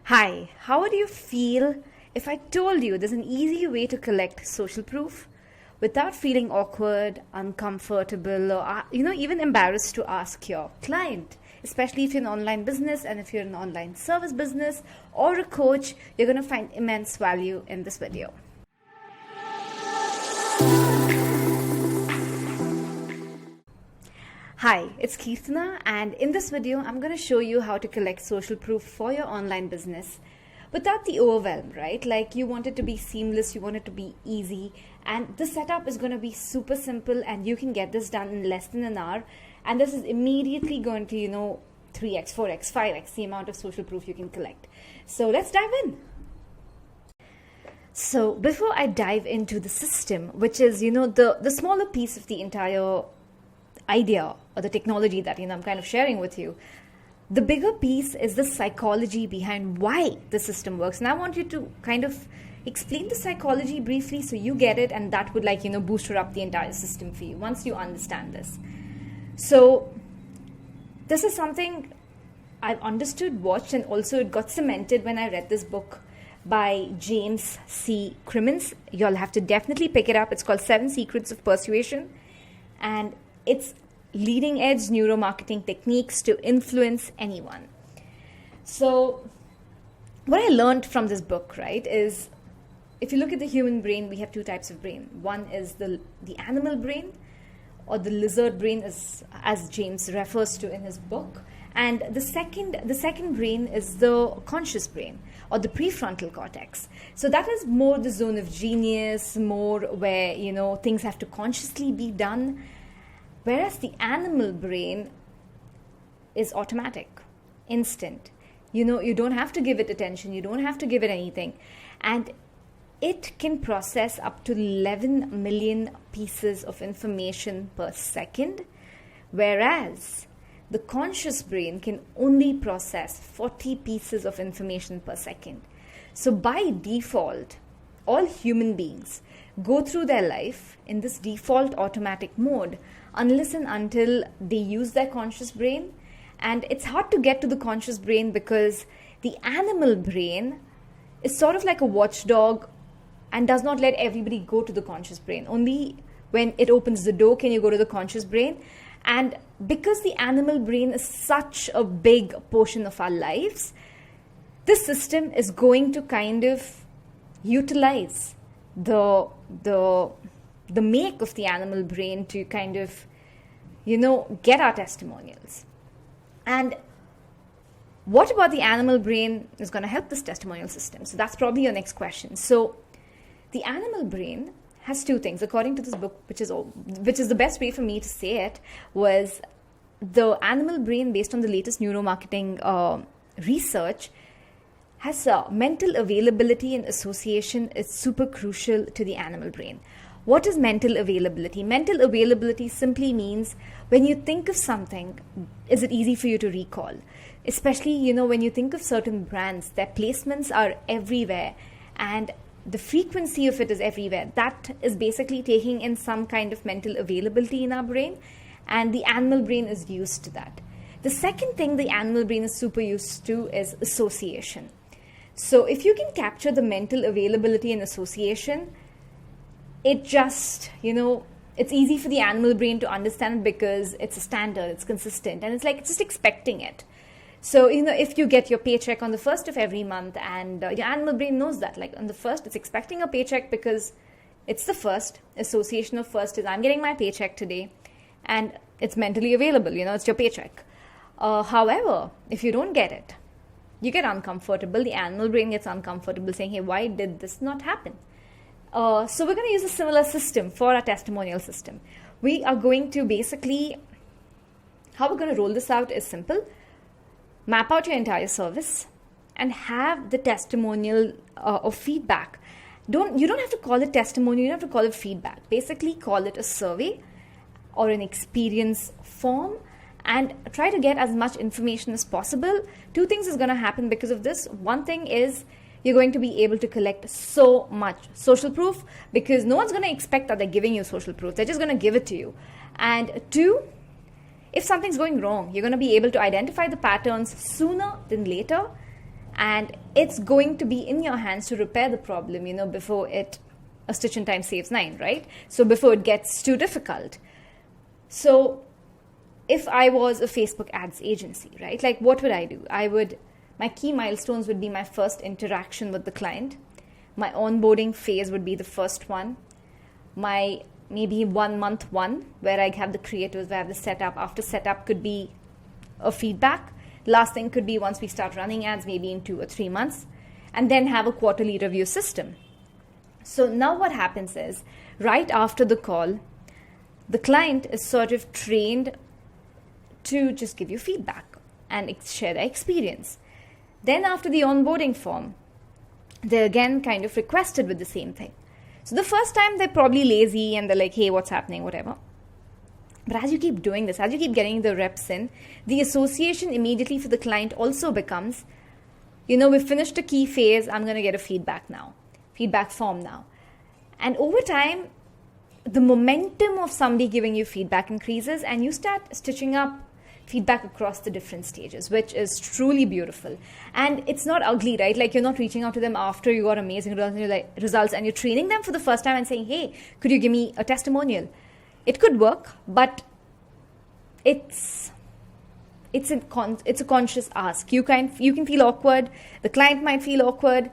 Hi, how would you feel if I told you there's an easy way to collect social proof without feeling awkward, uncomfortable, or even embarrassed to ask your client? Especially if you're an online business and if you're an online service business or a coach, you're going to find immense value in this video. Hi, it's Kirtana, and in this video, I'm going to show you how to collect social proof for your online business without the overwhelm, right? Like you want it to be seamless, you want it to be easy, and the setup is going to be super simple and you can get this done in less than an hour. And this is immediately going to, 3x, 4x, 5x the amount of social proof you can collect. So let's dive in. So before I dive into the system, which is, the smaller piece of the entire idea or the technology that I'm kind of sharing with you, the bigger piece is the psychology behind why the system works. And I want you to kind of explain the psychology briefly so you get it, and that would booster up the entire system for you once you understand this. So this is something I've understood, watched, and also it got cemented when I read this book by James C. Crimmins. You'll have to definitely pick it up. It's called 7 Secrets of Persuasion, and it's leading edge neuromarketing techniques to influence anyone. So what I learned from this book, right, is if you look at the human brain, we have two types of brain. One is the animal brain, or the lizard brain, as James refers to in his book. And the second brain is the conscious brain, or the prefrontal cortex. So that is more the zone of genius, more where things have to consciously be done. Whereas the animal brain is automatic, instant. You don't have to give it attention. You don't have to give it anything. And it can process up to 11 million pieces of information per second. Whereas the conscious brain can only process 40 pieces of information per second. So by default, all human beings go through their life in this default automatic mode unless and until they use their conscious brain. And it's hard to get to the conscious brain because the animal brain is sort of like a watchdog and does not let everybody go to the conscious brain. Only when it opens the door can you go to the conscious brain. And because the animal brain is such a big portion of our lives, this system is going to kind of utilize the make of the animal brain to kind of, get our testimonials. And what about the animal brain is going to help this testimonial system? So that's probably your next question. So the animal brain has two things, according to this book, which is the best way for me to say it, was the animal brain, based on the latest neuromarketing research, has mental availability and association is super crucial to the animal brain. What is mental availability? Mental availability simply means when you think of something, is it easy for you to recall? Especially, when you think of certain brands, their placements are everywhere and the frequency of it is everywhere. That is basically taking in some kind of mental availability in our brain, and the animal brain is used to that. The second thing the animal brain is super used to is association. So if you can capture the mental availability and association, it just, it's easy for the animal brain to understand because it's a standard, it's consistent, and it's like it's just expecting it. So, if you get your paycheck on the 1st of every month, and your animal brain knows that, like on the 1st, it's expecting a paycheck because it's the first. Association of first is I'm getting my paycheck today, and it's mentally available, it's your paycheck. However, if you don't get it, you get uncomfortable. The animal brain gets uncomfortable saying, hey, why did this not happen? So we're going to use a similar system for our testimonial system. We are going to basically, how we're going to roll this out is simple. Map out your entire service and have the testimonial of feedback. You don't have to call it testimonial, you don't have to call it feedback. Basically call it a survey or an experience form and try to get as much information as possible. Two things is going to happen because of this. One thing is you're going to be able to collect so much social proof because no one's going to expect that they're giving you social proof. They're just going to give it to you. And two, if something's going wrong, you're going to be able to identify the patterns sooner than later and it's going to be in your hands to repair the problem, before a stitch in time saves nine, right? So before it gets too difficult. So if I was a Facebook ads agency, right, like what would I do? My key milestones would be my first interaction with the client. My onboarding phase would be the first one. My maybe 1 month one, where I have the creatives, where I have the setup. After setup could be a feedback. Last thing could be once we start running ads, maybe in 2 or 3 months, and then have a quarterly review system. So now what happens is, right after the call, the client is sort of trained to just give you feedback and share their experience. Then after the onboarding form, they're again kind of requested with the same thing. So the first time they're probably lazy and they're like, hey, what's happening, whatever. But as you keep doing this, as you keep getting the reps in, the association immediately for the client also becomes, we've finished a key phase, I'm going to get a feedback form now. And over time, the momentum of somebody giving you feedback increases, and you start stitching up feedback across the different stages, which is truly beautiful. And it's not ugly, right? Like, you're not reaching out to them after you got amazing results and you're training them for the first time and saying, hey, could you give me a testimonial? It could work, but it's a conscious ask. You can feel awkward. The client might feel awkward.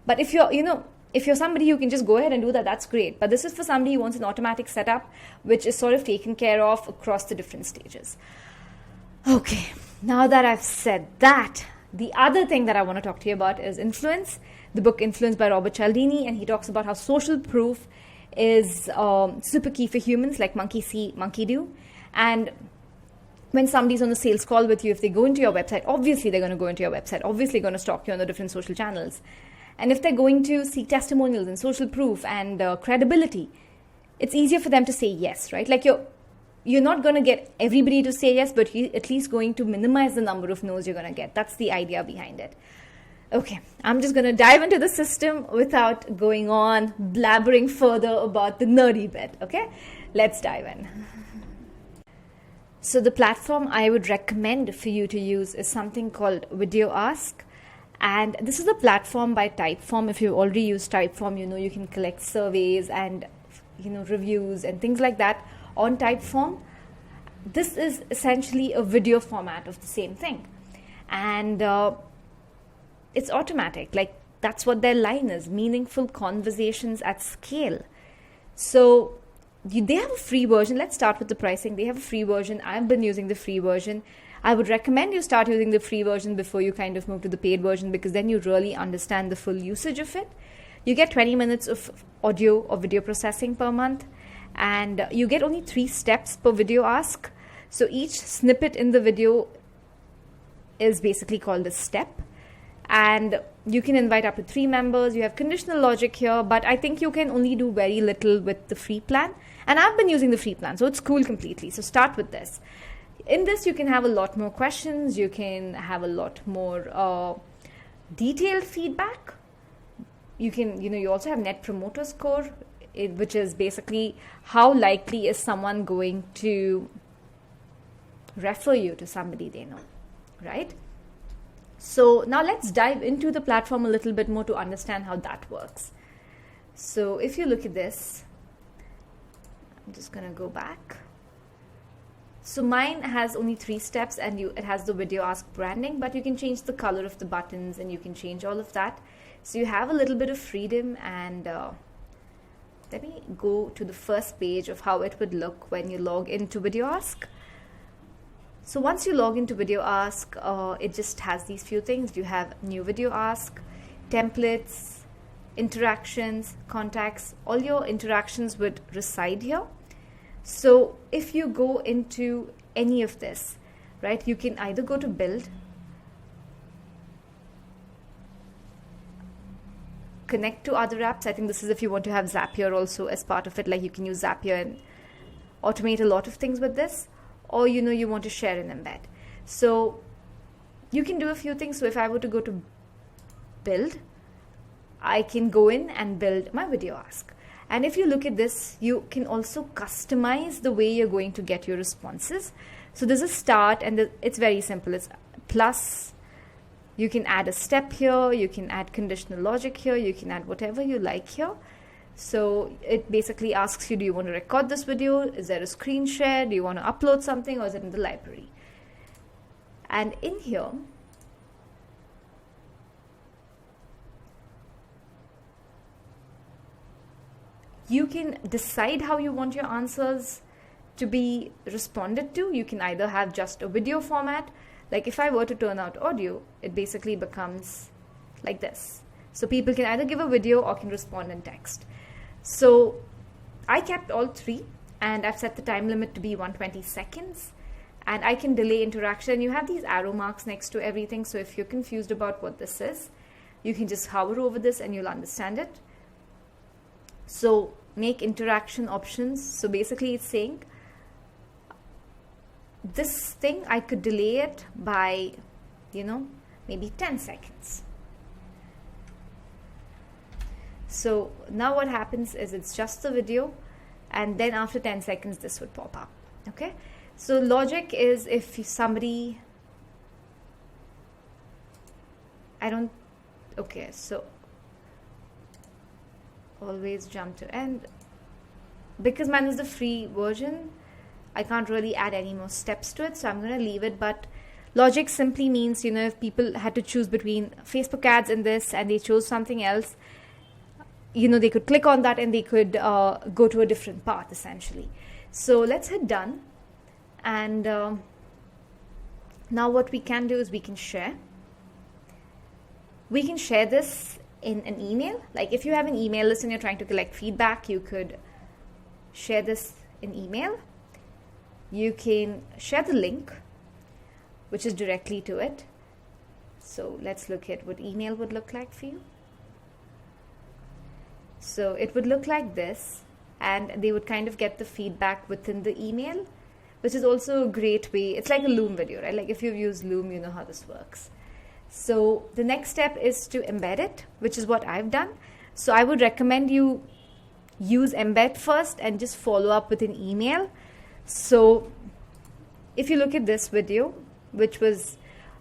But if you're somebody who can just go ahead and do that, that's great. But this is for somebody who wants an automatic setup, which is sort of taken care of across the different stages. Okay, now that I've said that, the other thing that I want to talk to you about is influence. The book Influence by Robert Cialdini, and he talks about how social proof is super key for humans, like monkey see, monkey do. And when somebody's on a sales call with you, if they go into your website, obviously they're going to go into your website, obviously going to stalk you on the different social channels. And if they're going to seek testimonials and social proof and credibility, it's easier for them to say yes, right? Like you're not going to get everybody to say yes, but you're at least going to minimize the number of no's you're going to get. That's the idea behind it. Okay, I'm just going to dive into the system without going on blabbering further about the nerdy bit, okay? Let's dive in. So the platform I would recommend for you to use is something called Video Ask. And this is a platform by Typeform. If you already use Typeform, you can collect surveys and reviews and things like that on Typeform. This is essentially a video format of the same thing. And it's automatic. Like, that's what their line is: meaningful conversations at scale. So they have a free version. Let's start with the pricing. They have a free version. I've been using the free version. I would recommend you start using the free version before you kind of move to the paid version, because then you really understand the full usage of it. You get 20 minutes of audio or video processing per month, and you get only 3 steps per video ask. So each snippet in the video is basically called a step, and you can invite up to 3 members. You have conditional logic here, but I think you can only do very little with the free plan, and I've been using the free plan, so it's cool completely. So start with this. In this, you can have a lot more questions. You can have a lot more detailed feedback. You can, you also have Net Promoter Score, which is basically how likely is someone going to refer you to somebody they know, right? So now let's dive into the platform a little bit more to understand how that works. So if you look at this, I'm just going to go back. So mine has only 3 steps, and it has the Video Ask branding, but you can change the color of the buttons and you can change all of that. So you have a little bit of freedom, and let me go to the first page of how it would look when you log into Video Ask. So once you log into Video Ask, it just has these few things. You have new Video Ask, templates, interactions, contacts. All your interactions would reside here. So if you go into any of this, right, you can either go to build, connect to other apps. I think this is if you want to have Zapier also as part of it, like you can use Zapier and automate a lot of things with this, or you want to share an embed. So you can do a few things. So if I were to go to build, I can go in and build my Video Ask. And if you look at this, you can also customize the way you're going to get your responses. So there's a start, and it's very simple. It's plus You can add a step here, you can add conditional logic here, you can add whatever you like here. So it basically asks you, do you want to record this video? Is there a screen share? Do you want to upload something, or is it in the library? And in here, you can decide how you want your answers to be responded to. You can either have just a video format. Like if I were to turn out audio, it basically becomes like this. So people can either give a video or can respond in text. So I kept all three, and I've set the time limit to be 120 seconds. And I can delay interaction. You have these arrow marks next to everything. So if you're confused about what this is, you can just hover over this and you'll understand it. So make interaction options. So basically it's saying, this thing, I could delay it by, maybe 10 seconds. So now what happens is it's just the video, and then after 10 seconds, this would pop up. Okay. So logic is if somebody, so always jump to end. Because mine is the free version, I can't really add any more steps to it, so I'm going to leave it. But logic simply means, if people had to choose between Facebook ads and this, and they chose something else, they could click on that and they could go to a different path, essentially. So let's hit done. And now what we can do is we can share. We can share this in an email. Like if you have an email list and you're trying to collect feedback, you could share this in email. You can share the link, which is directly to it. So let's look at what email would look like for you. So it would look like this, and they would kind of get the feedback within the email, which is also a great way. It's like a Loom video, right? Like if you've used Loom, you know how this works. So the next step is to embed it, which is what I've done. So I would recommend you use embed first and just follow up with an email. So if you look at this video, which was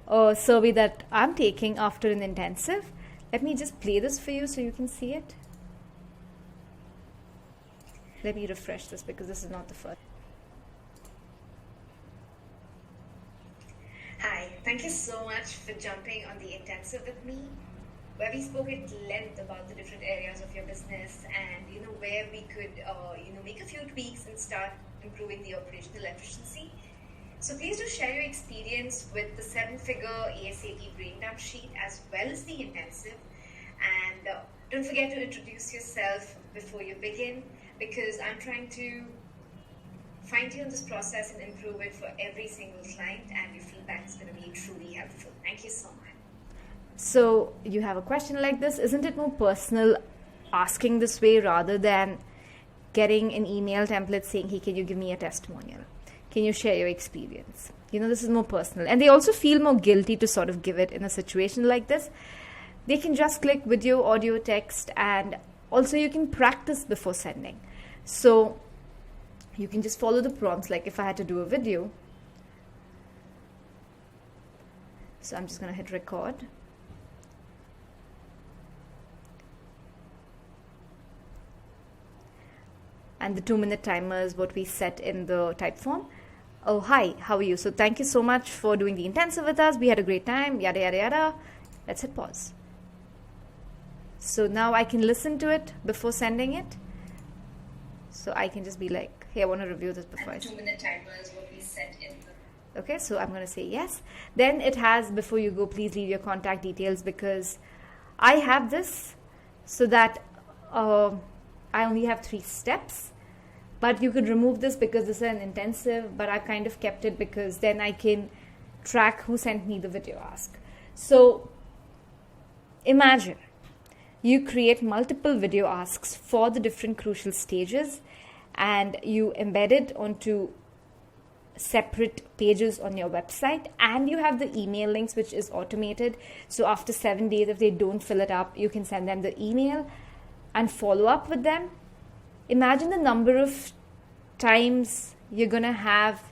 a survey that I'm taking after an intensive, let me just play this for you so you can see it. Let me refresh this because this is not the first. Hi, thank you so much for jumping on the intensive with me, where we spoke at length about the different areas of your business and where we could make a few tweaks and start improving the operational efficiency. So please do share your experience with the 7-figure ASAP brain dump sheet as well as the intensive, and don't forget to introduce yourself before you begin, because I'm trying to fine-tune this process and improve it for every single client, and your feedback is going to be truly helpful. Thank you so much. So you have a question like this. Isn't it more personal asking this way rather than getting an email template saying, hey, can you give me a testimonial? Can you share your experience? This is more personal. And they also feel more guilty to sort of give it in a situation like this. They can just click video, audio, text, and also you can practice before sending. So you can just follow the prompts. Like if I had to do a video, so I'm just going to hit record. And the 2-minute timer is what we set in the type form. Oh, hi, how are you? So thank you so much for doing the intensive with us. We had a great time, yada, yada, yada. Let's hit pause. So now I can listen to it before sending it. So I can just be like, hey, I want to review this before I send. 2-minute timer is what we set in the... Okay, so I'm going to say yes. Then it has, before you go, please leave your contact details, because I have this so that I only have 3 steps. But you could remove this because this is an intensive, but I've kind of kept it because then I can track who sent me the video ask. So imagine you create multiple video asks for the different crucial stages, and you embed it onto separate pages on your website, and you have the email links, which is automated. So after 7 days, if they don't fill it up, you can send them the email and follow up with them. Imagine the number of times you're going to have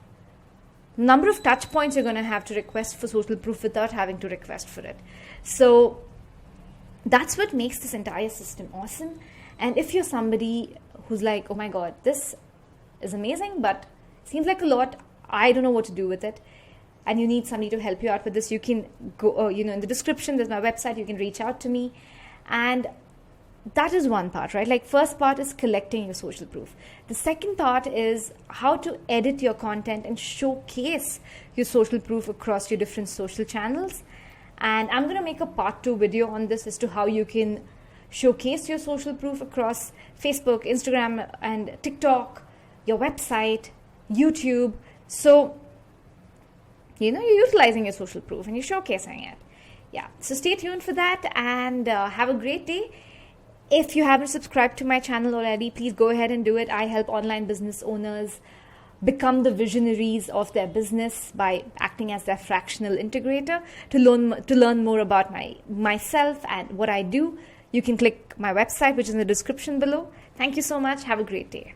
number of touch points you're going to have to request for social proof without having to request for it. So that's what makes this entire system awesome. And if you're somebody who's like, oh my God, this is amazing, but seems like a lot, I don't know what to do with it, and you need somebody to help you out with this, you can go, in the description, there's my website, you can reach out to me. And that is one part, right? Like, first part is collecting your social proof. The second part is how to edit your content and showcase your social proof across your different social channels. And I'm going to make a part 2 video on this as to how you can showcase your social proof across Facebook, Instagram, and TikTok, your website, YouTube. So, you're utilizing your social proof and you're showcasing it. Yeah, so stay tuned for that, and have a great day. If you haven't subscribed to my channel already, please go ahead and do it. I help online business owners become the visionaries of their business by acting as their fractional integrator. To learn more about myself and what I do, you can click my website, which is in the description below. Thank you so much. Have a great day.